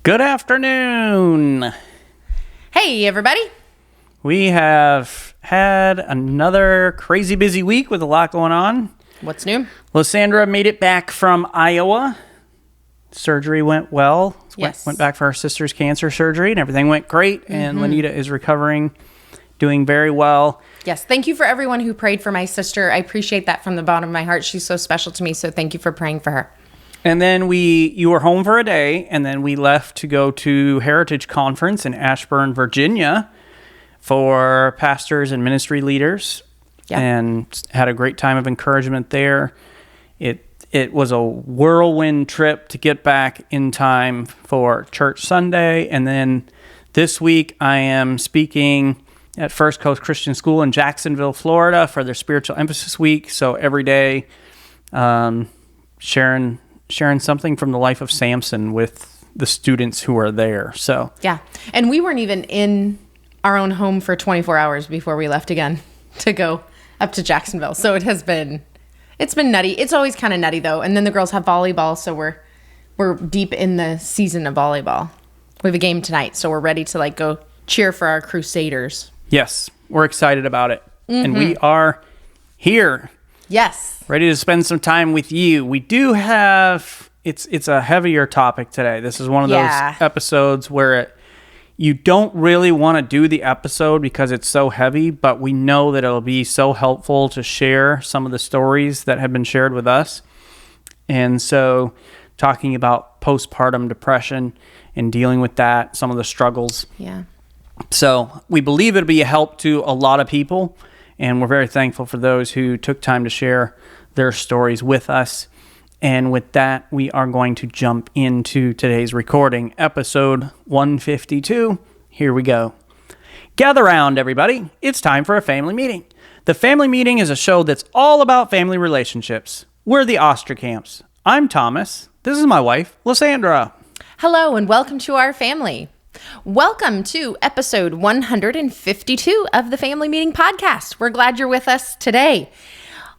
Good afternoon. Hey, everybody. We have had another crazy busy week with a lot going on. What's new? Lysandra made it back from Iowa. Surgery went well. Yes. Went back for her sister's cancer surgery, and everything went great. And Lanita is recovering, doing very well. Yes. Thank you for everyone who prayed for my sister. I appreciate that from the bottom of my heart. She's so special to me, so thank you for praying for her. And then you were home for a day, and then we left to go to Heritage Conference in Ashburn, Virginia for pastors and ministry leaders. Yeah. And had a great time of encouragement there. It was a whirlwind trip to get back in time for Church Sunday. And then this week I am speaking at First Coast Christian School in Jacksonville, Florida for their Spiritual Emphasis Week. So every day sharing something from the life of Samson with the students who are there. So yeah. And we weren't even in our own home for 24 hours before we left again to go up to Jacksonville. So it's been nutty. It's always kind of nutty though. And then the girls have volleyball, so we're deep in the season of volleyball. We have a game tonight, so we're ready to go cheer for our Crusaders. yes, we're excited about it. And we are here. Yes. Ready to spend some time with you. We do have, it's a heavier topic today. This is one of those episodes where you don't really want to do the episode because it's so heavy, but we know that it'll be so helpful to share some of the stories that have been shared with us. And so talking about postpartum depression and dealing with that, some of the struggles. Yeah. So we believe it'll be a help to a lot of people. And we're very thankful for those who took time to share their stories with us. And with that, we are going to jump into today's recording, episode 152. Here we go. Gather round, everybody. It's time for a family meeting. The Family Meeting is a show that's all about family relationships. We're the Ostracamps. I'm Thomas. This is my wife, Lysandra. Hello, and welcome to our family. Welcome to episode 152 of the Family Meeting Podcast. We're glad you're with us today.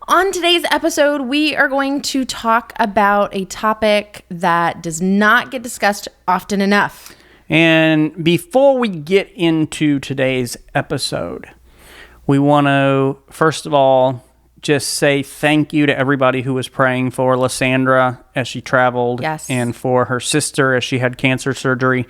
On today's episode, we are going to talk about a topic that does not get discussed often enough. And before we get into today's episode, we want to, first of all, just say thank you to everybody who was praying for Lysandra as she traveled. Yes. And for her sister as she had cancer surgery.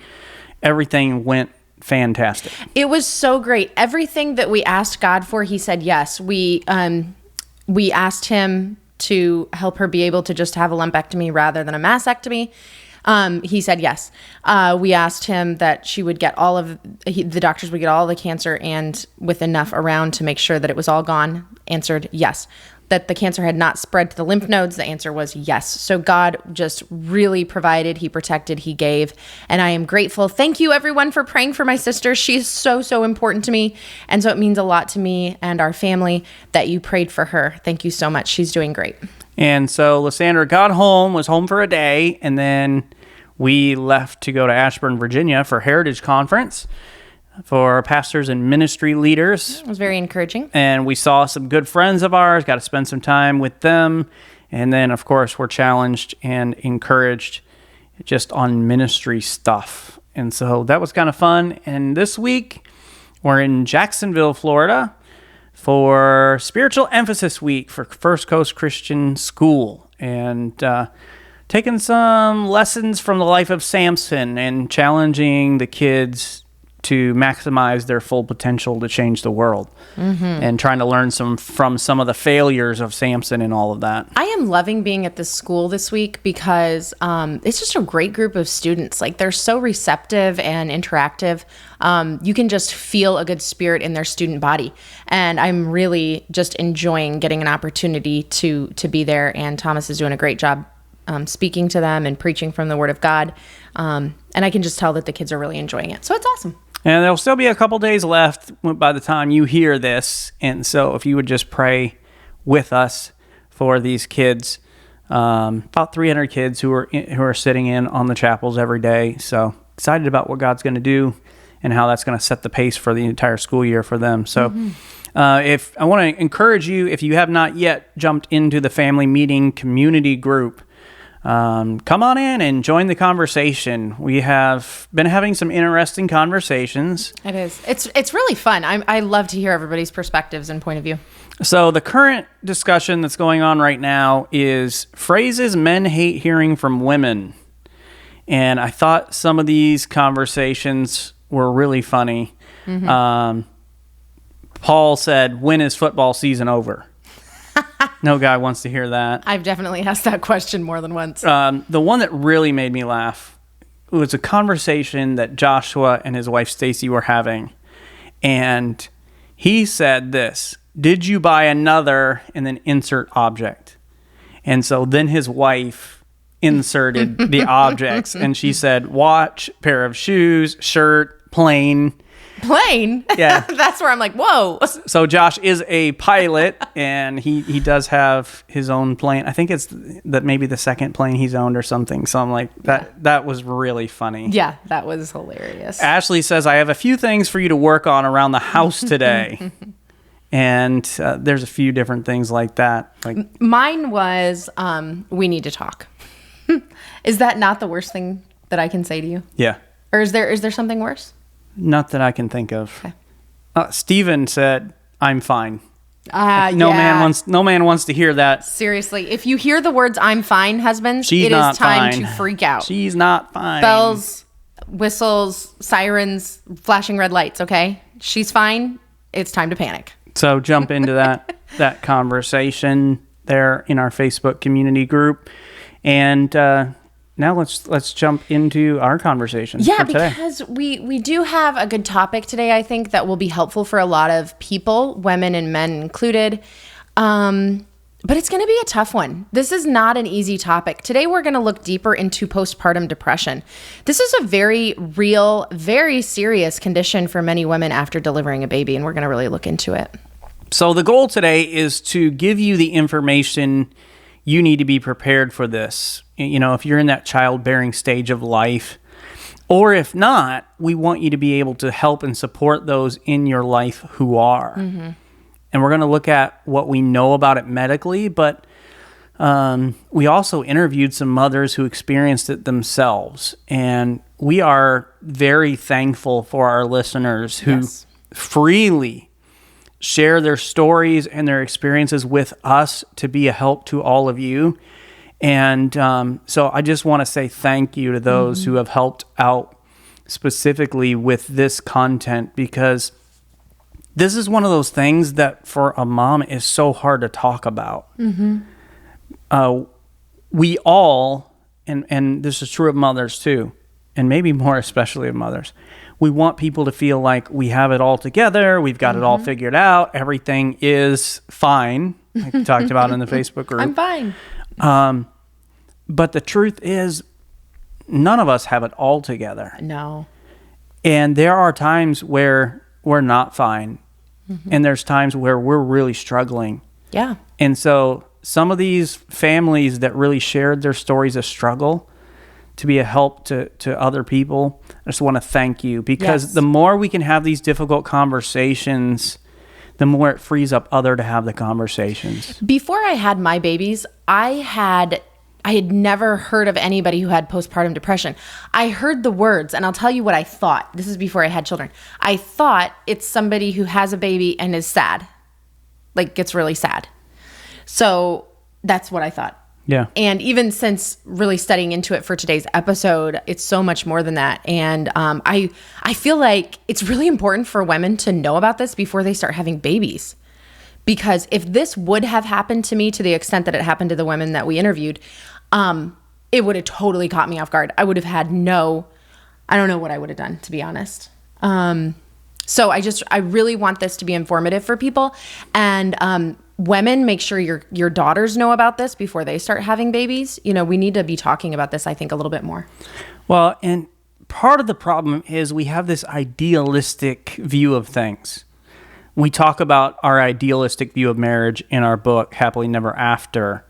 Everything went fantastic. It was so great. Everything that we asked God for, he said yes. We asked him to help her be able to just have a lumpectomy rather than a mastectomy. He said yes. We asked him that she would get the doctors would get all the cancer and with enough around to make sure that it was all gone. Answered yes. That the cancer had not spread to the lymph nodes. The answer was yes. So God just really provided. He protected. He gave. And I am grateful. Thank you, everyone, for praying for my sister. She's so, so important to me. And so it means a lot to me and our family that you prayed for her. Thank you so much. She's doing great. And so Lysandra was home for a day, and then we left to go to Ashburn, Virginia for Heritage Conference for pastors and ministry leaders. It was very encouraging. And we saw some good friends of ours, got to spend some time with them. And then, of course, we're challenged and encouraged just on ministry stuff. And so that was kind of fun. And this week, we're in Jacksonville, Florida for Spiritual Emphasis Week for First Coast Christian School. And taking some lessons from the life of Samson and challenging the kids to maximize their full potential to change the world, and trying to learn from some of the failures of Samson and all of that. I am loving being at this school this week because it's just a great group of students. They're so receptive and interactive. You can just feel a good spirit in their student body. And I'm really just enjoying getting an opportunity to be there. And Thomas is doing a great job speaking to them and preaching from the Word of God. And I can just tell that the kids are really enjoying it. So it's awesome. And there'll still be a couple days left by the time you hear this. And so if you would just pray with us for these kids, about 300 kids who are sitting in on the chapels every day. So excited about what God's going to do and how that's going to set the pace for the entire school year for them. So if I want to encourage you, if you have not yet jumped into the Family Meeting community group, come on in and join the conversation. We have been having some interesting conversations. It is. It's really fun. I love to hear everybody's perspectives and point of view. So the current discussion that's going on right now is phrases men hate hearing from women. And I thought some of these conversations were really funny. Paul said, "When is football season over?" No guy wants to hear that. I've definitely asked that question more than once. The one that really made me laugh was a conversation that Joshua and his wife Stacy were having. And he said this, "Did you buy another?" and then insert object. And so then his wife inserted the objects, and she said, "Watch, pair of shoes, shirt, plane." Plane? Yeah. That's where I'm like, whoa. So Josh is a pilot, and he does have his own plane. I think it's that maybe the second plane he's owned or something. So I'm like, that was really funny. Yeah, that was hilarious. Ashley says, "I have a few things for you to work on around the house today." And there's a few different things like that. Like mine was, we need to talk. Is that not the worst thing that I can say to you? Yeah. Or is there something worse? Not that I can think of. Okay. Steven said, "I'm fine." No man wants to hear that. Seriously, if you hear the words "I'm fine," husbands, She's it not is time fine. to freak out. She's not fine. Bells, whistles, sirens, flashing red lights, okay? She's fine. It's time to panic. So jump into that conversation there in our Facebook community group. And now let's jump into our conversation for today. Because we do have a good topic today, I think, that will be helpful for a lot of people, women and men included. But it's going to be a tough one. This is not an easy topic. Today, we're going to look deeper into postpartum depression. This is a very real, very serious condition for many women after delivering a baby, and we're going to really look into it. So the goal today is to give you the information you need to be prepared for this. You know, if you're in that childbearing stage of life, or if not, we want you to be able to help and support those in your life who are. Mm-hmm. And we're going to look at what we know about it medically, but we also interviewed some mothers who experienced it themselves. And we are very thankful for our listeners who freely share their stories and their experiences with us to be a help to all of you. And so I just want to say thank you to those who have helped out specifically with this content, because this is one of those things that for a mom is so hard to talk about. We all, and this is true of mothers too, and maybe more especially of mothers, we want people to feel like we have it all together, we've got it all figured out, everything is fine, like we talked about in the Facebook group. I'm fine. But the truth is, none of us have it all together. No. And there are times where we're not fine. And there's times where we're really struggling. Yeah. And so some of these families that really shared their stories of struggle to be a help to other people, I just want to thank you, because the more we can have these difficult conversations, the more it frees up other to have the conversations. Before I had my babies, I had never heard of anybody who had postpartum depression. I heard the words, and I'll tell you what I thought. This is before I had children. I thought it's somebody who has a baby and is sad, like gets really sad. So that's what I thought. Yeah. And even since really studying into it for today's episode, it's so much more than that. And I feel like it's really important for women to know about this before they start having babies. Because if this would have happened to me to the extent that it happened to the women that we interviewed, it would have totally caught me off guard. I would have had I don't know what I would have done, to be honest. So I really want this to be informative for people. And women, make sure your daughters know about this before they start having babies. You know, we need to be talking about this, I think, a little bit more. Well, and part of the problem is we have this idealistic view of things. We talk about our idealistic view of marriage in our book, Happily Never After.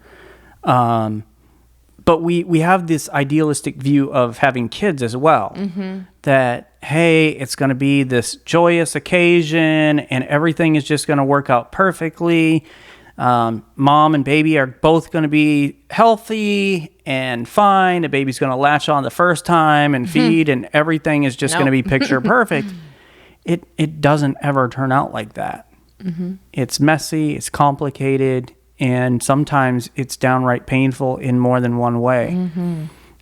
But we have this idealistic view of having kids as well. That, hey, it's going to be this joyous occasion and everything is just going to work out perfectly. Mom and baby are both going to be healthy and fine. The baby's going to latch on the first time and feed, and everything is just going to be picture perfect. It doesn't ever turn out like that. It's messy, it's complicated, and sometimes it's downright painful in more than one way.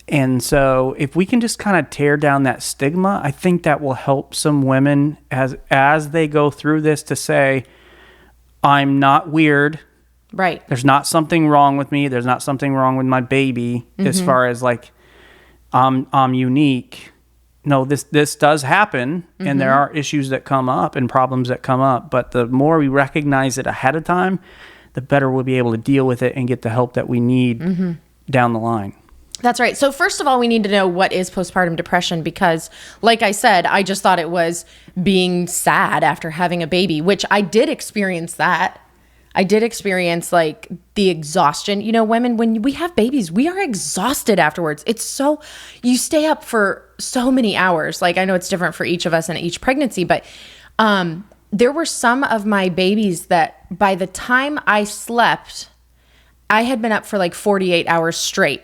And so if we can just kind of tear down that stigma, I think that will help some women as they go through this to say, I'm not weird. Right. There's not something wrong with me. There's not something wrong with my baby as far as like I'm unique. No, this does happen, and there are issues that come up and problems that come up. But the more we recognize it ahead of time, the better we'll be able to deal with it and get the help that we need down the line. That's right. So first of all, we need to know what is postpartum depression, because like I said, I just thought it was being sad after having a baby, which I did experience that. I did experience like the exhaustion. You know, women, when we have babies, we are exhausted afterwards. It's so, you stay up for so many hours. Like I know it's different for each of us and each pregnancy, but there were some of my babies that by the time I slept, I had been up for like 48 hours straight.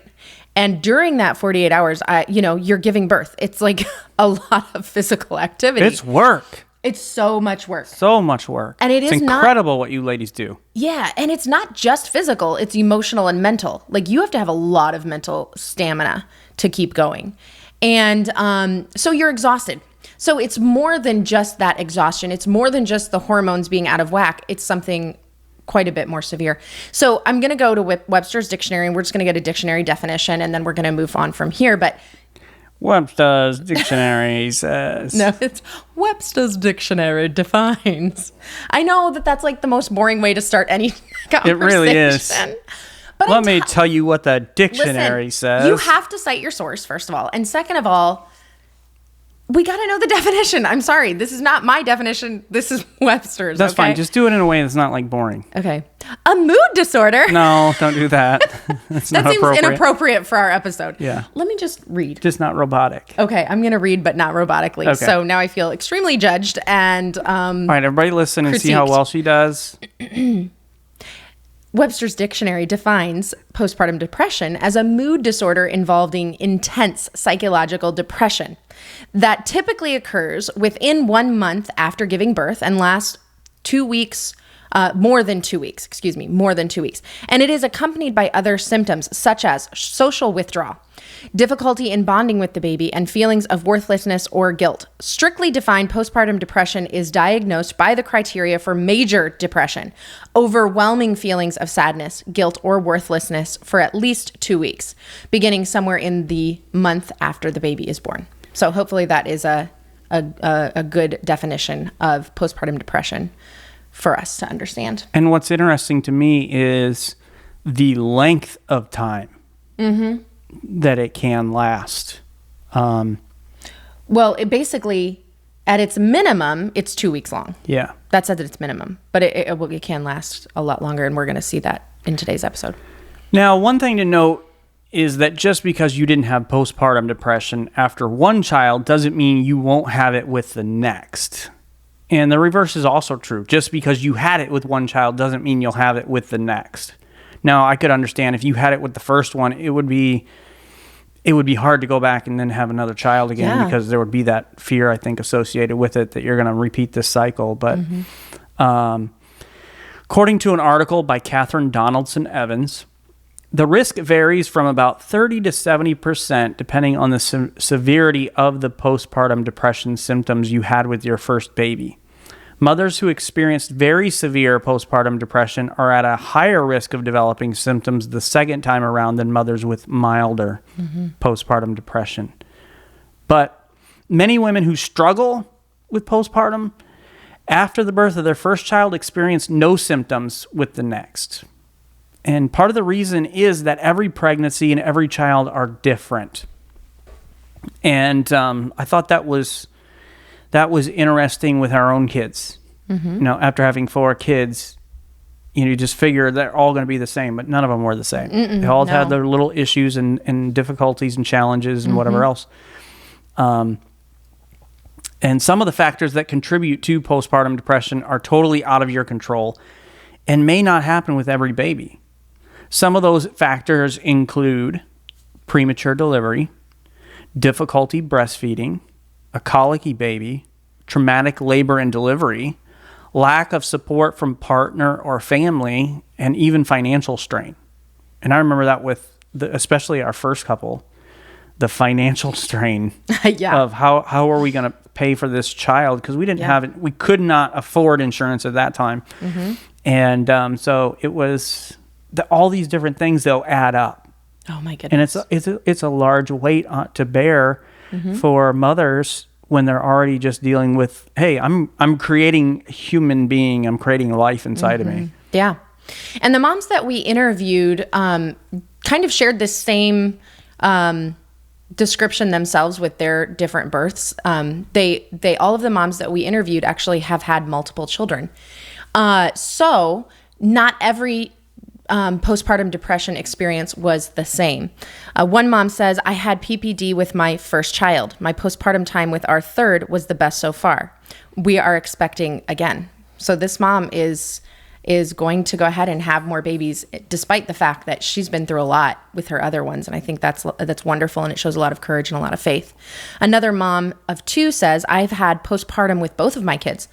And during that 48 hours, you're giving birth. It's like a lot of physical activity. It's work. It's so much work. So much work. And it's incredible what you ladies do. Yeah. And it's not just physical. It's emotional and mental. Like you have to have a lot of mental stamina to keep going. And so you're exhausted. So it's more than just that exhaustion. It's more than just the hormones being out of whack. It's something quite a bit more severe. So I'm going to go to Webster's dictionary, and we're just going to get a dictionary definition, and then we're going to move on from here. But Webster's dictionary says... No, it's Webster's dictionary defines. I know that's like the most boring way to start any conversation. It really is. But Let me tell you what the dictionary says. You have to cite your source, first of all. And second of all, we got to know the definition. I'm sorry. This is not my definition. This is Webster's. That's fine. Just do it in a way that's not like boring. Okay. A mood disorder. No, don't do that. That's that seems inappropriate for our episode. Yeah. Let me just read. Just not robotic. Okay. I'm going to read, but not robotically. Okay. So now I feel extremely judged and all right, everybody listen and see how well she does. Webster's dictionary defines postpartum depression as a mood disorder involving intense psychological depression that typically occurs within 1 month after giving birth and lasts 2 weeks, more than 2 weeks. And it is accompanied by other symptoms such as social withdrawal, difficulty in bonding with the baby, and feelings of worthlessness or guilt. Strictly defined, postpartum depression is diagnosed by the criteria for major depression: overwhelming feelings of sadness, guilt, or worthlessness for at least 2 weeks, beginning somewhere in the month after the baby is born. So hopefully that is a good definition of postpartum depression for us to understand. And what's interesting to me is the length of time that it can last. Well, it basically, at its minimum, it's 2 weeks long. Yeah. That's at its minimum. But it can last a lot longer, and we're going to see that in today's episode. Now, one thing to note is that just because you didn't have postpartum depression after one child doesn't mean you won't have it with the next. And the reverse is also true. Just because you had it with one child doesn't mean you'll have it with the next. Now, I could understand if you had it with the first one, it would be hard to go back and then have another child again, because there would be that fear, I think, associated with it that you're going to repeat this cycle. But according to an article by Catherine Donaldson Evans, the risk varies from about 30 to 70% depending on the severity of the postpartum depression symptoms you had with your first baby. Mothers who experienced very severe postpartum depression are at a higher risk of developing symptoms the second time around than mothers with milder postpartum depression. But many women who struggle with postpartum after the birth of their first child experience no symptoms with the next. And part of the reason is that every pregnancy and every child are different. And I thought that was interesting with our own kids. You know, after having 4 kids, you just figure they're all going to be the same, but none of them were the same. They all had their little issues and difficulties and challenges and whatever else. And some of the factors that contribute to postpartum depression are totally out of your control. and may not happen with every baby. Some of those factors include premature delivery, difficulty breastfeeding, a colicky baby, traumatic labor and delivery, lack of support from partner or family, and even financial strain. And I remember that with especially our first couple, the financial strain of how are we going to pay for this child, because we didn't have it. We could not afford insurance at that time. And so it was all these different things, they'll add up. Oh my goodness. And it's a large weight to bear for mothers when they're already just dealing with, hey, I'm creating a human being, I'm creating life inside of me. Yeah. And the moms that we interviewed kind of shared this same description themselves with their different births. They all of the moms that we interviewed actually have had multiple children. So not every postpartum depression experience was the same. One mom says, I had PPD with my first child. My postpartum time with our third was the best so far. We are expecting again. So this mom is going to go ahead and have more babies, despite the fact that she's been through a lot with her other ones. And I think that's wonderful, and it shows a lot of courage and a lot of faith. Another mom of two says, I've had postpartum with both of my kids.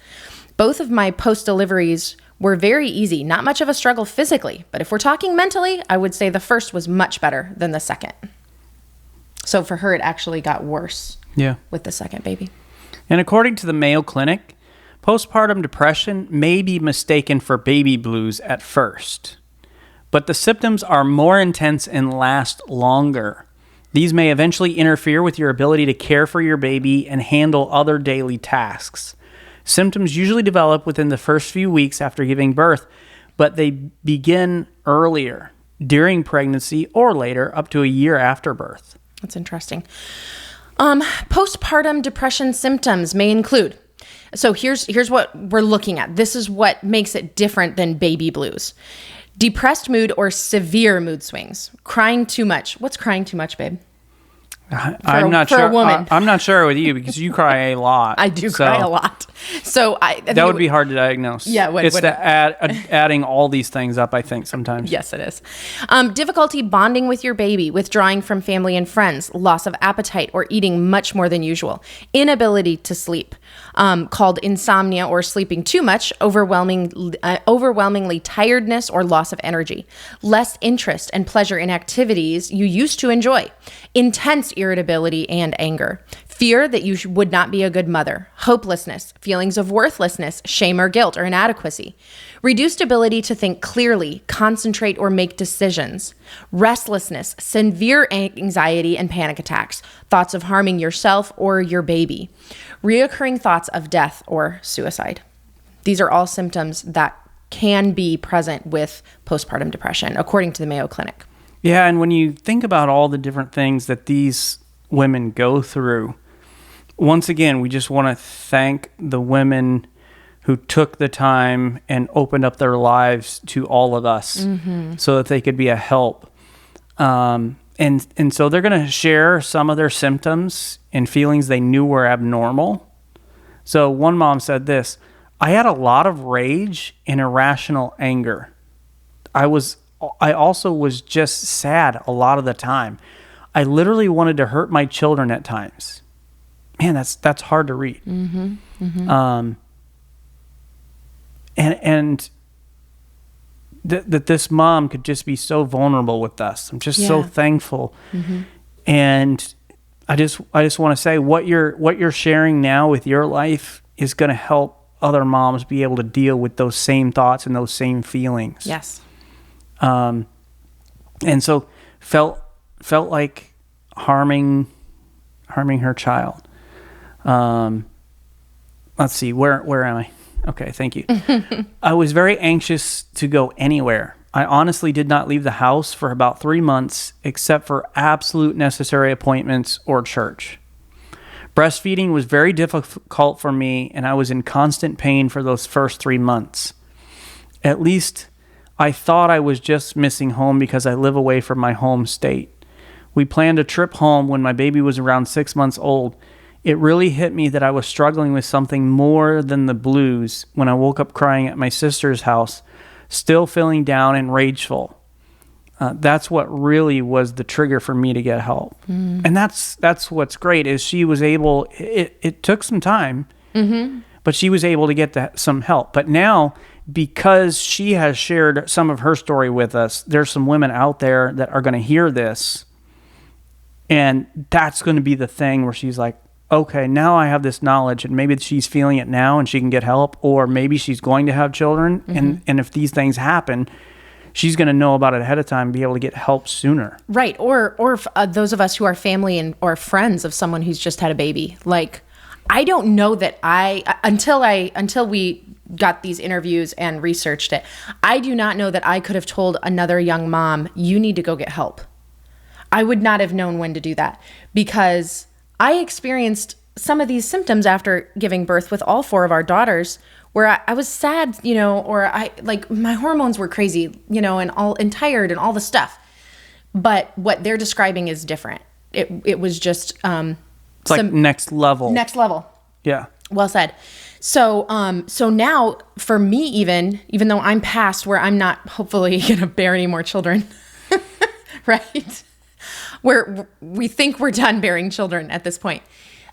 Both of my post-deliveries were very easy, not much of a struggle physically, but if we're talking mentally, I would say the first was much better than the second. So for her, it actually got worse with the second baby. And according to the Mayo Clinic, postpartum depression may be mistaken for baby blues at first, but the symptoms are more intense and last longer. These may eventually interfere with your ability to care for your baby and handle other daily tasks. Symptoms usually develop within the first few weeks after giving birth, but they begin earlier, during pregnancy, or later, up to a year after birth. That's interesting. Postpartum depression symptoms may include, so here's what we're looking at. This is what makes it different than baby blues. Depressed mood or severe mood swings. Crying too much. What's crying too much, babe? I'm not sure. I'm not sure with you, because you cry a lot. I do cry a lot. So I think that would be hard to diagnose. Yeah, it's adding all these things up, I think, sometimes. Yes, it is. Difficulty bonding with your baby, withdrawing from family and friends, loss of appetite or eating much more than usual, inability to sleep, called insomnia or sleeping too much, overwhelmingly tiredness or loss of energy, less interest and pleasure in activities you used to enjoy, intense irritability and anger, fear that you would not be a good mother, hopelessness, feelings of worthlessness, shame or guilt or inadequacy, reduced ability to think clearly, concentrate or make decisions, restlessness, severe anxiety and panic attacks, thoughts of harming yourself or your baby, reoccurring thoughts of death or suicide. These are all symptoms that can be present with postpartum depression, according to the Mayo Clinic. Yeah, and when you think about all the different things that these women go through, once again, we just want to thank the women who took the time and opened up their lives to all of us so that they could be a help. And so they're going to share some of their symptoms and feelings they knew were abnormal. So one mom said this, I had a lot of rage and irrational anger. I also was just sad a lot of the time. I literally wanted to hurt my children at times. Man, that's hard to read. And that this mom could just be so vulnerable with us. I'm just so thankful. And I just want to say what you're sharing now with your life is going to help other moms be able to deal with those same thoughts and those same feelings. Yes. And so felt like harming her child. Let's see, where am I? Okay, thank you. I was very anxious to go anywhere. I honestly did not leave the house for about 3 months, except for absolute necessary appointments or church. Breastfeeding was very difficult for me, and I was in constant pain for those first 3 months. At least I thought I was just missing home because I live away from my home state. We planned a trip home when my baby was around 6 months old. It really hit me that I was struggling with something more than the blues when I woke up crying at my sister's house still feeling down and rageful. That's what really was the trigger for me to get help. And that's what's great is she was able, it took some time, but she was able to get some help. But now, because she has shared some of her story with us, there's some women out there that are going to hear this, and that's going to be the thing where she's like, okay, now I have this knowledge, and maybe she's feeling it now and she can get help, or maybe she's going to have children, and if these things happen, she's going to know about it ahead of time and be able to get help sooner. Right. Or those of us who are family or friends of someone who's just had a baby. Like, I don't know that until we got these interviews and researched it, I do not know that I could have told another young mom, you need to go get help. I would not have known when to do that, because I experienced some of these symptoms after giving birth with all 4 of our daughters, where I was sad, or my hormones were crazy, and tired and all the stuff. But what they're describing is different. It was just it's like next level. Next level. Yeah. Well said. So now for me, even though I'm past where I'm not hopefully going to bear any more children, right? Where we think we're done bearing children at this point.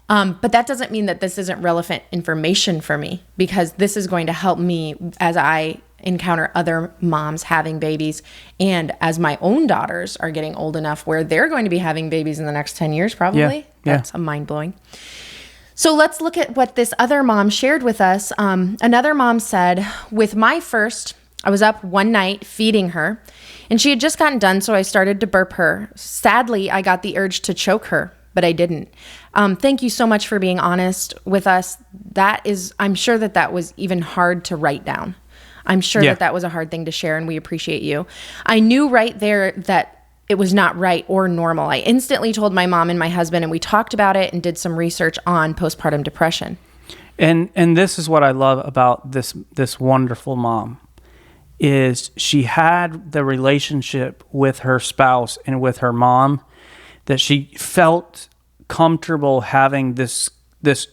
But that doesn't mean that this isn't relevant information for me, because this is going to help me as I encounter other moms having babies, and as my own daughters are getting old enough where they're going to be having babies in the next 10 years, probably. Yeah. That's mind-blowing. So let's look at what this other mom shared with us. Another mom said, with my first, I was up one night feeding her, and she had just gotten done, so I started to burp her. Sadly, I got the urge to choke her, but I didn't. Thank you so much for being honest with us. I'm sure that was even hard to write down. I'm sure that was a hard thing to share, and we appreciate you. I knew right there that it was not right or normal. I instantly told my mom and my husband, and we talked about it and did some research on postpartum depression. And this is what I love about this wonderful mom, is she had the relationship with her spouse and with her mom that she felt comfortable having. This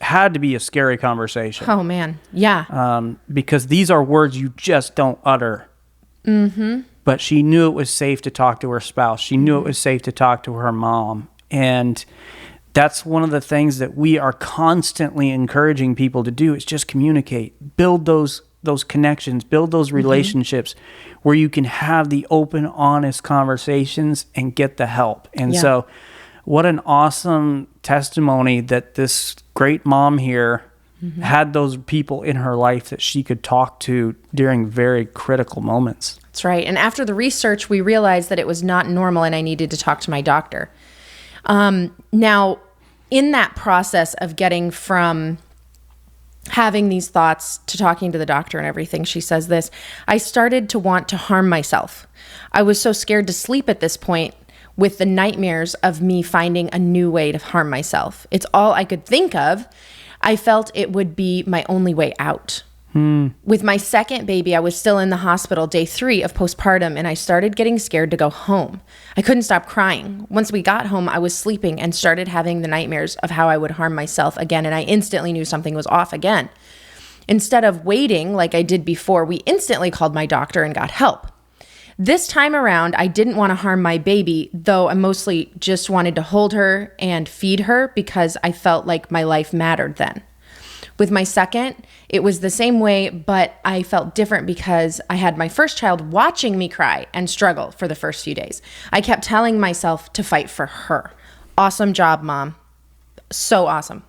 had to be a scary conversation. Oh man. Yeah. Because these are words you just don't utter. But she knew it was safe to talk to her spouse. She knew it was safe to talk to her mom. And that's one of the things that we are constantly encouraging people to do, is just communicate, build those connections, build those relationships where you can have the open, honest conversations and get the help. And so what an awesome testimony that this great mom here had those people in her life that she could talk to during very critical moments. That's right. And after the research, we realized that it was not normal and I needed to talk to my doctor. Now, in that process of getting from having these thoughts to talking to the doctor and everything, she says this, I started to want to harm myself. I was so scared to sleep at this point with the nightmares of me finding a new way to harm myself. It's all I could think of. I felt it would be my only way out. With my second baby, I was still in the hospital day 3 of postpartum, and I started getting scared to go home. I couldn't stop crying. Once we got home, I was sleeping and started having the nightmares of how I would harm myself again, and I instantly knew something was off again. Instead of waiting like I did before, we instantly called my doctor and got help. This time around, I didn't want to harm my baby, though I mostly just wanted to hold her and feed her because I felt like my life mattered then. With my second, it was the same way, but I felt different because I had my first child watching me cry and struggle for the first few days. I kept telling myself to fight for her. Awesome job, Mom. So awesome.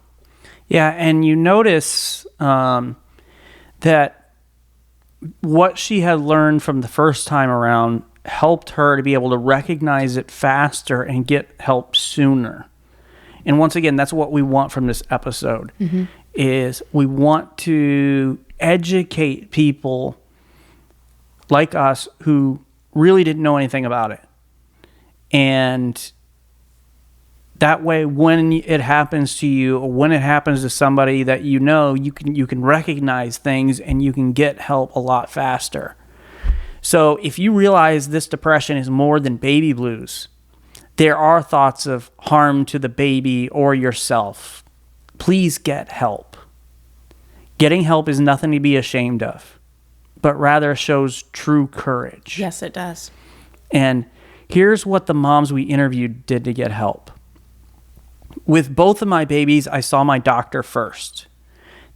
Yeah, and you notice that what she had learned from the first time around helped her to be able to recognize it faster and get help sooner. And once again, that's what we want from this episode. Is we want to educate people like us who really didn't know anything about it. And that way, when it happens to you, or when it happens to somebody that you know, you can recognize things and you can get help a lot faster. So if you realize this depression is more than baby blues, there are thoughts of harm to the baby or yourself, please get help. Getting help is nothing to be ashamed of. but rather shows true courage. Yes, it does. And here's what the moms we interviewed did to get help. With both of my babies, I saw my doctor first.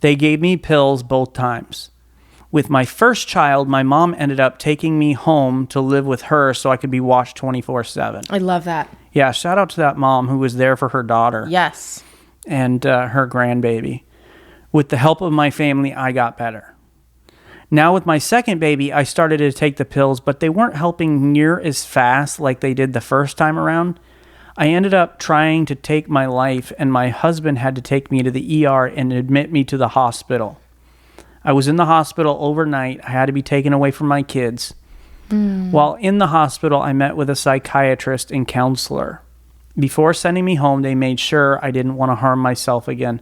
They gave me pills both times. With my first child, my mom ended up taking me home to live with her so I could be watched 24/7. I love that. Yeah, shout out to that mom who was there for her daughter. Yes. And her grandbaby. With the help of my family, I got better. Now with my second baby, I started to take the pills, but they weren't helping near as fast like they did the first time around. I ended up trying to take my life, and my husband had to take me to the ER and admit me to the hospital. I was in the hospital overnight. I had to be taken away from my kids. While in the hospital, I met with a psychiatrist and counselor. Before sending me home, they made sure I didn't want to harm myself again.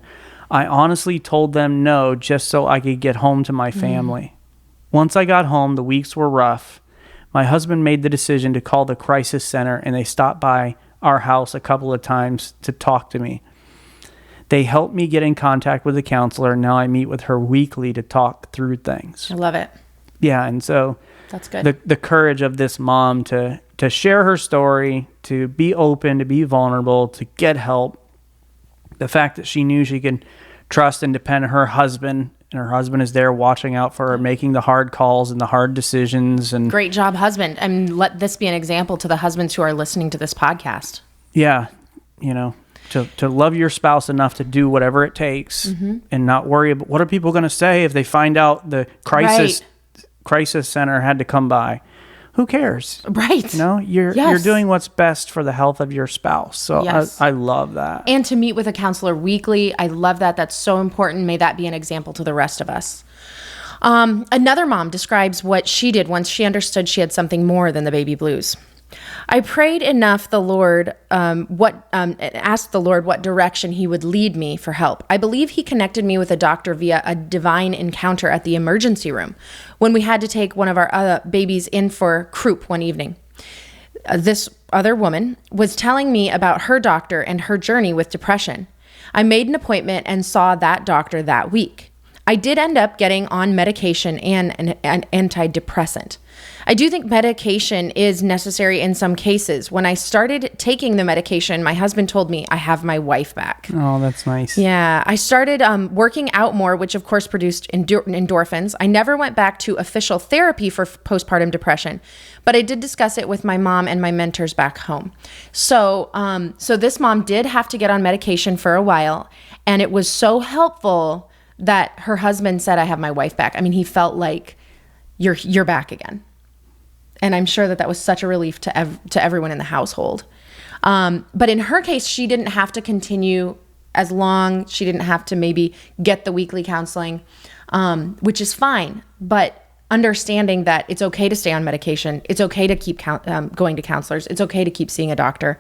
I honestly told them no just so I could get home to my family. Once I got home, the weeks were rough. My husband made the decision to call the crisis center, and they stopped by our house a couple of times to talk to me. They helped me get in contact with a counselor. Now I meet with her weekly to talk through things. I love it. Yeah, and so that's good. The courage of this mom to share her story, to be open, to be vulnerable, to get help. The fact that she knew she could trust and depend on her husband, and her husband is there watching out for her, making the hard calls and the hard decisions. And great job, husband. And let this be an example to the husbands who are listening to this podcast. Yeah, to love your spouse enough to do whatever it takes and not worry about what are people going to say if they find out the crisis center had to come by. Who cares? Right. You're doing what's best for the health of your spouse. So I love that. And to meet with a counselor weekly, I love that. That's so important. May that be an example to the rest of us. Another mom describes what she did once she understood she had something more than the baby blues. I prayed enough asked the Lord what direction he would lead me for help. I believe he connected me with a doctor via a divine encounter at the emergency room when we had to take one of our babies in for croup one evening. This other woman was telling me about her doctor and her journey with depression. I made an appointment and saw that doctor that week. I did end up getting on medication and an antidepressant. I do think medication is necessary in some cases. When I started taking the medication, my husband told me I have my wife back. Oh, that's nice. Yeah. I started working out more, which of course produced endorphins. I never went back to official therapy for postpartum depression, but I did discuss it with my mom and my mentors back home. So this mom did have to get on medication for a while, and it was so helpful that her husband said, I have my wife back. I mean, he felt like you're back again. And I'm sure that was such a relief to everyone in the household. But in her case, she didn't have to continue as long. She didn't have to maybe get the weekly counseling, which is fine. But understanding that it's okay to stay on medication. It's okay to keep going to counselors. It's okay to keep seeing a doctor.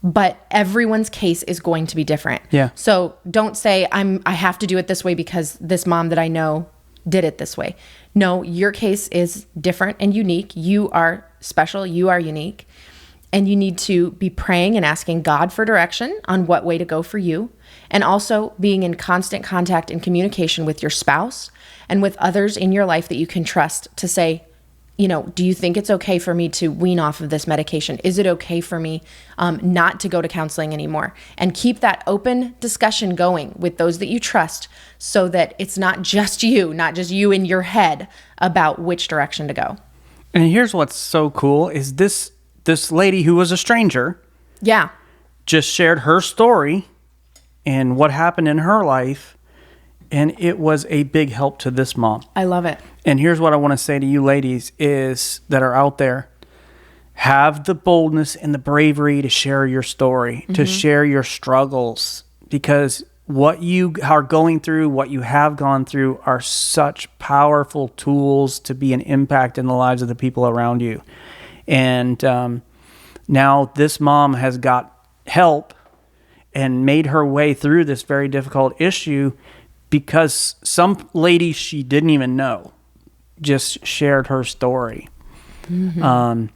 But everyone's case is going to be different. Yeah. So don't say, I have to do it this way because this mom that I know did it this way. No, your case is different and unique. You are special. You are unique. And you need to be praying and asking God for direction on what way to go for you. And also being in constant contact and communication with your spouse and with others in your life that you can trust to say, do you think it's okay for me to wean off of this medication? Is it okay for me not to go to counseling anymore? And keep that open discussion going with those that you trust so that it's not just you in your head about which direction to go. And here's what's so cool is this lady who was a stranger. Yeah. Just shared her story and what happened in her life. And it was a big help to this mom. I love it. And here's what I want to say to you ladies is that are out there. Have the boldness and the bravery to share your story, to share your struggles, because what you are going through, what you have gone through are such powerful tools to be an impact in the lives of the people around you. And now this mom has got help and made her way through this very difficult issue because some lady she didn't even know just shared her story. But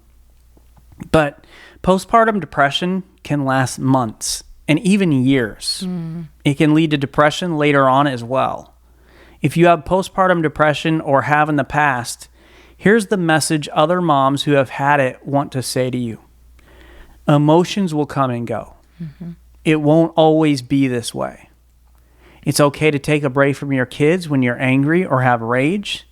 postpartum depression can last months and even years. It can lead to depression later on as well. If you have postpartum depression or have in the past, here's the message other moms who have had it want to say to you. Emotions will come and go. It won't always be this way. It's okay to take a break from your kids when you're angry or have rage.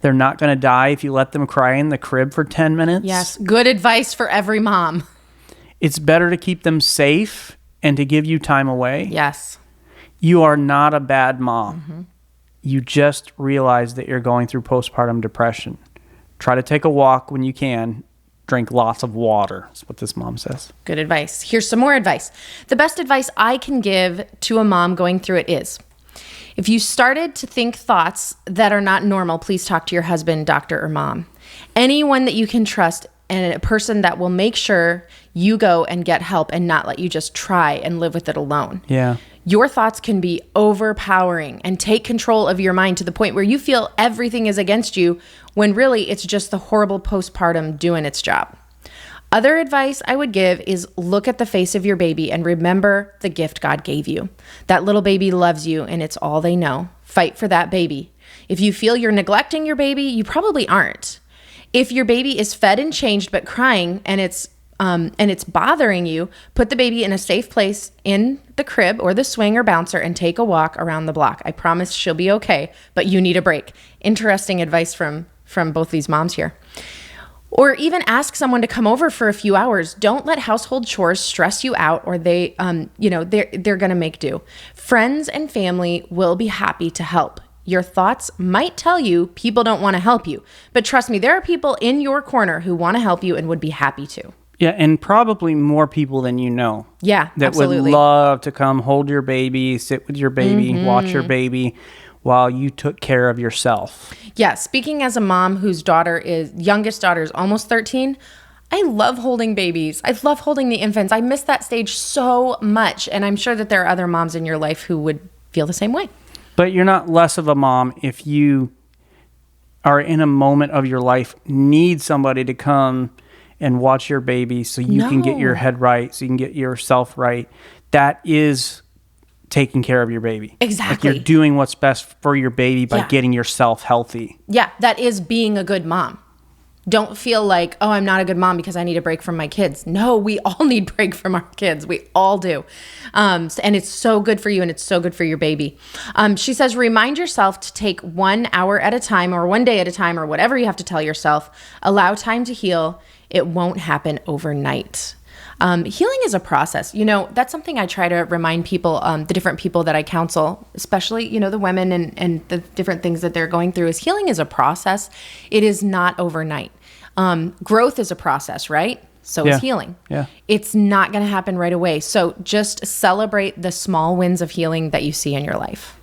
They're not going to die if you let them cry in the crib for 10 minutes. Yes, good advice for every mom. It's better to keep them safe and to give you time away. Yes. You are not a bad mom. You just realize that you're going through postpartum depression. Try to take a walk when you can. Drink lots of water. That's what this mom says. Good advice. Here's some more advice. The best advice I can give to a mom going through it is, if you started to think thoughts that are not normal, please talk to your husband, doctor, or mom. Anyone that you can trust, and a person that will make sure you go and get help and not let you just try and live with it alone. Yeah. Your thoughts can be overpowering and take control of your mind to the point where you feel everything is against you when really it's just the horrible postpartum doing its job. Other advice I would give is look at the face of your baby and remember the gift God gave you. That little baby loves you and it's all they know. Fight for that baby. If you feel you're neglecting your baby, you probably aren't. If your baby is fed and changed but crying and it's bothering you, put the baby in a safe place in the crib or the swing or bouncer and take a walk around the block. I promise she'll be okay, but you need a break. Interesting advice from both these moms here. Or even ask someone to come over for a few hours. Don't let household chores stress you out, or they're going to make do. Friends and family will be happy to help. Your thoughts might tell you people don't want to help you, but trust me, there are people in your corner who want to help you and would be happy to. Yeah, and probably more people than you know. Yeah, that absolutely. Would love to come hold your baby, sit with your baby, watch your baby while you took care of yourself. Yeah, speaking as a mom whose youngest daughter is almost 13, I love holding babies. I love holding the infants. I miss that stage so much, and I'm sure that there are other moms in your life who would feel the same way. But you're not less of a mom if you are in a moment of your life, need somebody to come and watch your baby so you can get your head right, so you can get yourself right. That is taking care of your baby. Exactly. Like you're doing what's best for your baby by getting yourself healthy. Yeah, that is being a good mom. Don't feel like, oh, I'm not a good mom because I need a break from my kids. No, we all need break from our kids. We all do. And it's so good for you and it's so good for your baby. She says, remind yourself to take 1 hour at a time or 1 day at a time or whatever you have to tell yourself. Allow time to heal. It won't happen overnight. Healing is a process. That's something I try to remind people, the different people that I counsel, especially, the women and the different things that they're going through, is healing is a process. It is not overnight. Growth is a process, right? So is healing. Yeah. It's not going to happen right away. So just celebrate the small wins of healing that you see in your life.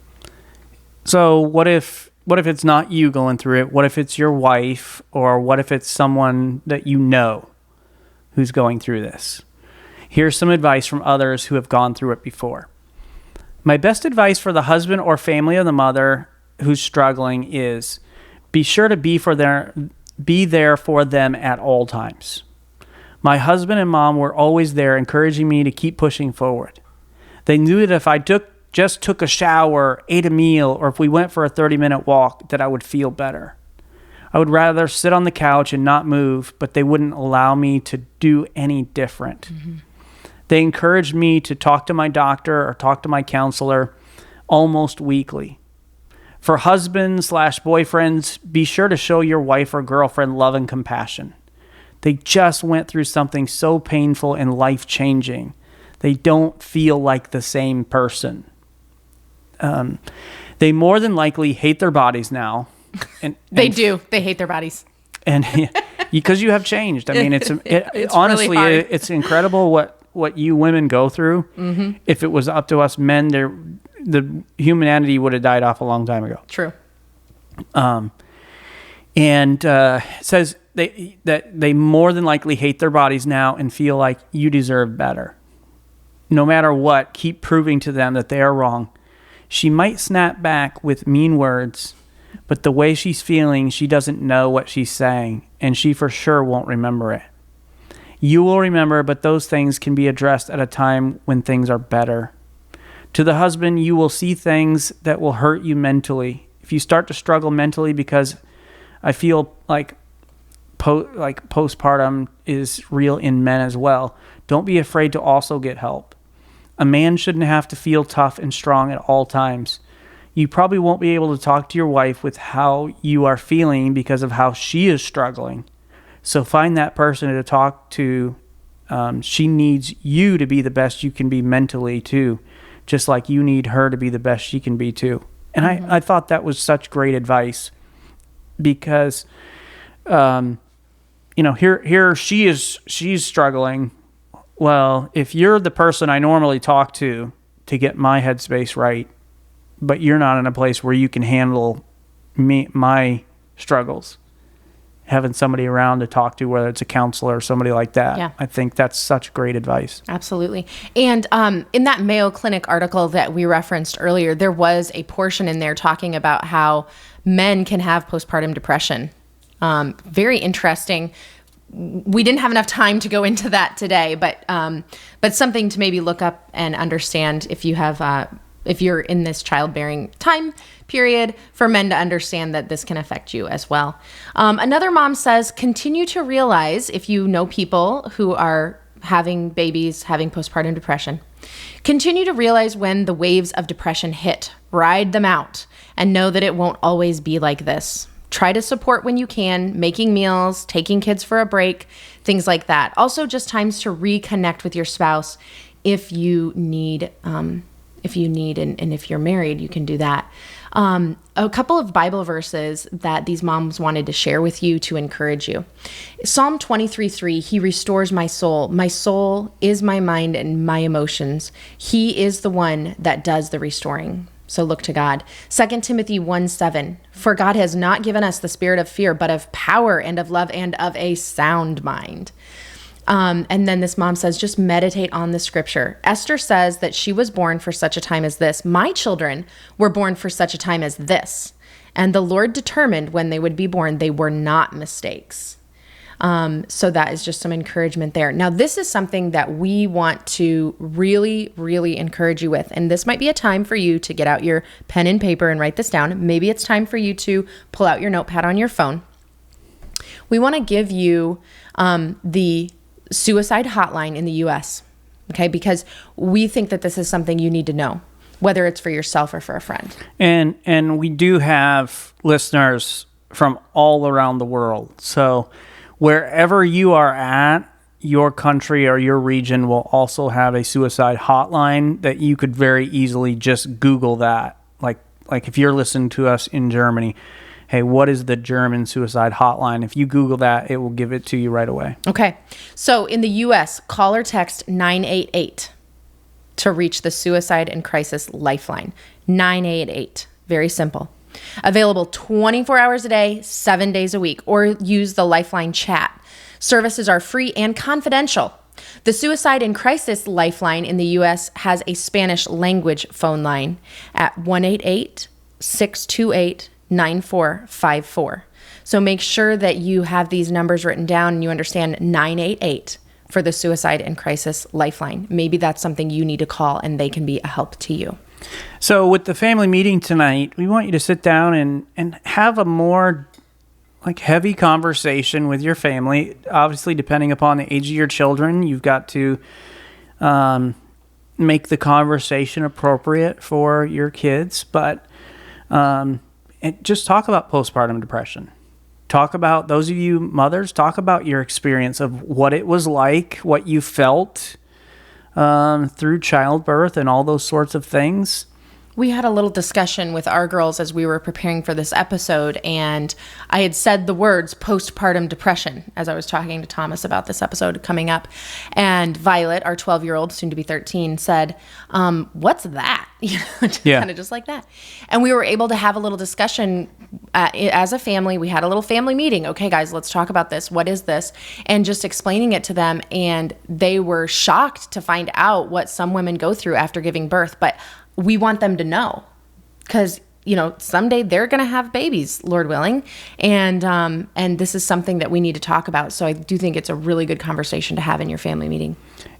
So what if it's not you going through it? What if it's your wife, or what if it's someone that you know who's going through this? Here's some advice from others who have gone through it before. My best advice for the husband or family of the mother who's struggling is be sure to be there for them at all times. My husband and mom were always there encouraging me to keep pushing forward. They knew that if I just took a shower, ate a meal, or if we went for a 30-minute walk, that I would feel better. I would rather sit on the couch and not move, but they wouldn't allow me to do any different. Mm-hmm. They encouraged me to talk to my doctor or talk to my counselor almost weekly. For husbands/boyfriends, be sure to show your wife or girlfriend love and compassion. They just went through something so painful and life-changing. They don't feel like the same person. They more than likely hate their bodies now. They do. They hate their bodies. And because you have changed. I mean, it's honestly, really hard. It's incredible what you women go through. Mm-hmm. If it was up to us men, the humanity would have died off a long time ago. True. It says that they more than likely hate their bodies now and feel like you deserve better. No matter what, keep proving to them that they are wrong. She might snap back with mean words, but the way she's feeling, she doesn't know what she's saying, and she for sure won't remember it. You will remember, but those things can be addressed at a time when things are better. To the husband, you will see things that will hurt you mentally, If you start to struggle mentally because I feel like postpartum is real in men as well, don't be afraid to also get help. A man shouldn't have to feel tough and strong at all times. You probably won't be able to talk to your wife with how you are feeling because of how she is struggling. So find that person to talk to. She needs you to be the best you can be mentally too, just like you need her to be the best she can be too. And I thought that was such great advice because, here she's struggling. Well, if you're the person I normally talk to get my headspace right, but you're not in a place where you can handle my struggles, having somebody around to talk to, whether it's a counselor or somebody like that. Yeah. I think that's such great advice. Absolutely. And in that Mayo Clinic article that we referenced earlier, there was a portion in there talking about how men can have postpartum depression. Very interesting. We didn't have enough time to go into that today, but something to maybe look up and understand if you have if you're in this childbearing time period, for men to understand that this can affect you as well. Another mom says, continue to realize, if you know people who are having babies, having postpartum depression, continue to realize when the waves of depression hit, ride them out, and know that it won't always be like this. Try to support when you can, making meals, taking kids for a break, things like that. Also, just times to reconnect with your spouse if you need, and if you're married, you can do that. A couple of Bible verses that these moms wanted to share with you to encourage you. Psalm 23:3, He restores my soul. My soul is my mind and my emotions. He is the one that does the restoring. So look to God. 2 Timothy 1:7, for God has not given us the spirit of fear, but of power and of love and of a sound mind. And then this mom says, just meditate on the scripture. Esther says that she was born for such a time as this. My children were born for such a time as this. And the Lord determined when they would be born. They were not mistakes. So that is just some encouragement there. Now, this is something that we want to really, really encourage you with. And this might be a time for you to get out your pen and paper and write this down. Maybe it's time for you to pull out your notepad on your phone. We want to give you the suicide hotline in the U.S., okay? Because we think that this is something you need to know, whether it's for yourself or for a friend. And we do have listeners from all around the world. So wherever you are at, your country or your region will also have a suicide hotline that you could very easily just Google that. Like if you're listening to us in Germany, hey, what is the German suicide hotline? If you Google that, it will give it to you right away. Okay. So in the U.S., call or text 988 to reach the Suicide and Crisis Lifeline. 988. Very simple. Available 24 hours a day, 7 days a week, or use the Lifeline chat. Services are free and confidential. The Suicide and Crisis Lifeline in the U.S. has a Spanish language phone line at 1-888-628-9454. So make sure that you have these numbers written down and you understand 988 for the Suicide and Crisis Lifeline. Maybe that's something you need to call and they can be a help to you. So with the family meeting tonight, we want you to sit down and have a more heavy conversation with your family. Obviously, depending upon the age of your children, you've got to make the conversation appropriate for your kids. But and just talk about postpartum depression. Talk about, those of you mothers, talk about your experience of what it was like, what you felt through childbirth and all those sorts of things. We had a little discussion with our girls as we were preparing for this episode, and I had said the words postpartum depression as I was talking to Thomas about this episode coming up. And Violet, our 12-year-old, soon to be 13, said, what's that? Kind of just like that. And we were able to have a little discussion as a family. We had a little family meeting. Okay, guys, let's talk about this. What is this? And just explaining it to them. And they were shocked to find out what some women go through after giving birth. But we want them to know because, someday they're going to have babies, Lord willing. And this is something that we need to talk about. So I do think it's a really good conversation to have in your family meeting.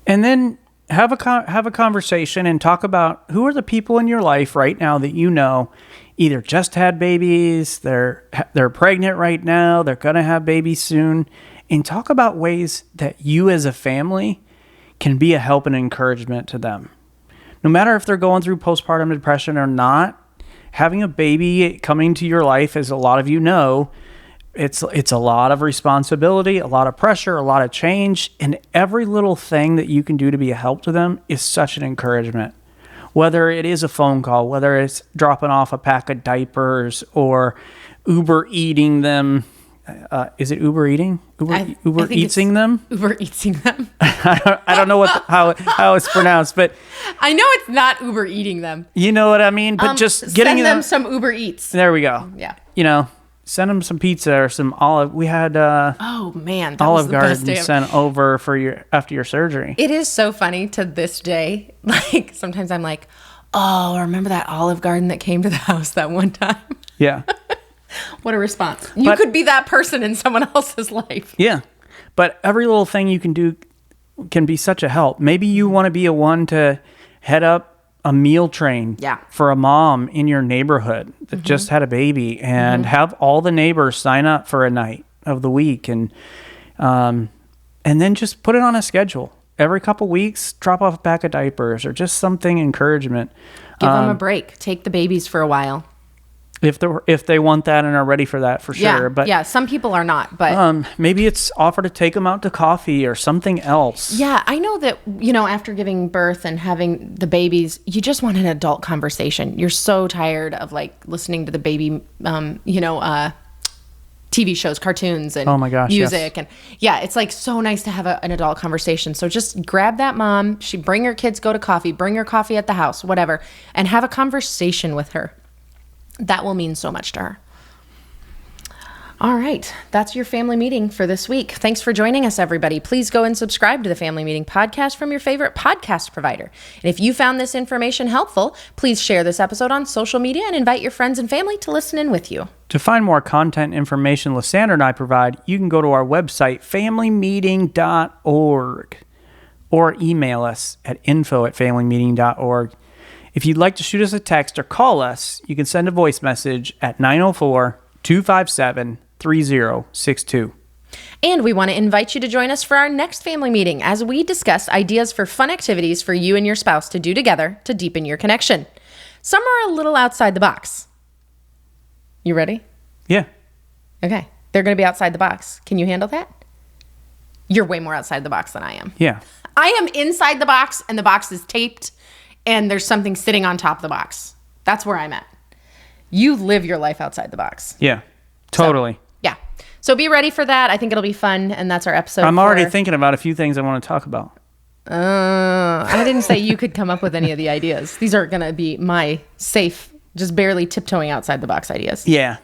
And then have a conversation and talk about who are the people in your life right now that you know either just had babies, they're pregnant right now, they're going to have babies soon, and talk about ways that you as a family can be a help and encouragement to them. No matter if they're going through postpartum depression or not, having a baby coming to your life, as a lot of you know, it's a lot of responsibility, a lot of pressure, a lot of change, and every little thing that you can do to be a help to them is such an encouragement. Whether it is a phone call, whether it's dropping off a pack of diapers or Uber eating them. Is it Uber eating? Uber eating them? Uber eating them. I don't know how it's pronounced, but I know it's not Uber eating them. You know what I mean? But just getting them some Uber Eats. There we go. Yeah. Send them some pizza or some olive. We had oh man, that Olive was the best Garden day sent over after your surgery. It is so funny to this day. Like sometimes I'm like, oh, remember that Olive Garden that came to the house that one time? Yeah. What a response. You could be that person in someone else's life. Yeah. But every little thing you can do can be such a help. Maybe you want to be a one to head up a meal train for a mom in your neighborhood that just had a baby and have all the neighbors sign up for a night of the week and then just put it on a schedule. Every couple weeks, drop off a pack of diapers or just something encouragement. Give them a break. Take the babies for a while. If they want that and are ready for that, for sure. But some people are not. But maybe it's offer to take them out to coffee or something else. Yeah, I know that after giving birth and having the babies, you just want an adult conversation. You're so tired of listening to the baby, TV shows, cartoons, and oh my gosh, music, and it's so nice to have an adult conversation. So just grab that mom. Bring her kids, go to coffee, bring her coffee at the house, whatever, and have a conversation with her. That will mean so much to her. All right. That's your family meeting for this week. Thanks for joining us, everybody. Please go and subscribe to the Family Meeting Podcast from your favorite podcast provider. And if you found this information helpful, please share this episode on social media and invite your friends and family to listen in with you. To find more content information Lysandra and I provide, you can go to our website, familymeeting.org, or email us at info@familymeeting.org. If you'd like to shoot us a text or call us, you can send a voice message at 904-257-3062. And we want to invite you to join us for our next family meeting as we discuss ideas for fun activities for you and your spouse to do together to deepen your connection. Some are a little outside the box. You ready? Yeah. Okay. They're going to be outside the box. Can you handle that? You're way more outside the box than I am. Yeah. I am inside the box and the box is taped and there's something sitting on top of the box. That's where I'm at. You live your life outside the box. Yeah, totally. So be ready for that. I think it'll be fun, and that's our episode. I'm already thinking about a few things I want to talk about. I didn't say you could come up with any of the ideas. These are going to be my safe, just barely tiptoeing outside the box ideas. Yeah.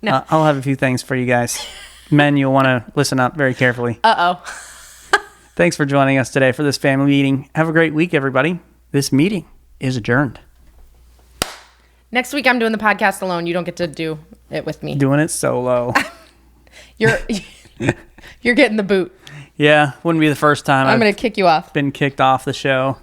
No. I'll have a few things for you guys. Men, you'll want to listen up very carefully. Uh-oh. Thanks for joining us today for this family meeting. Have a great week, everybody. This meeting is adjourned. Next week, I'm doing the podcast alone. You don't get to do it with me. Doing it solo. You're getting the boot. Yeah, wouldn't be the first time I'm going to kick you off. Been kicked off the show.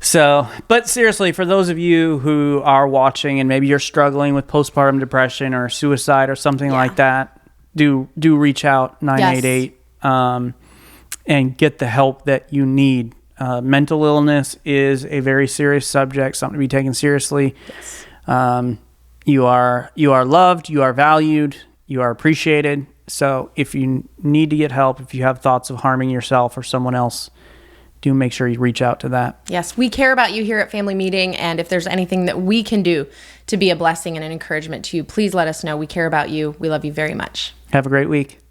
So, but seriously, for those of you who are watching and maybe you're struggling with postpartum depression or suicide or something like that, do reach out 988 and get the help that you need. Mental illness is a very serious subject, something to be taken seriously. Yes. You are loved, you are valued, you are appreciated. So if you need to get help, if you have thoughts of harming yourself or someone else, do make sure you reach out to that. Yes, we care about you here at Family Meeting, and if there's anything that we can do to be a blessing and an encouragement to you, please let us know. We care about you. We love you very much. Have a great week.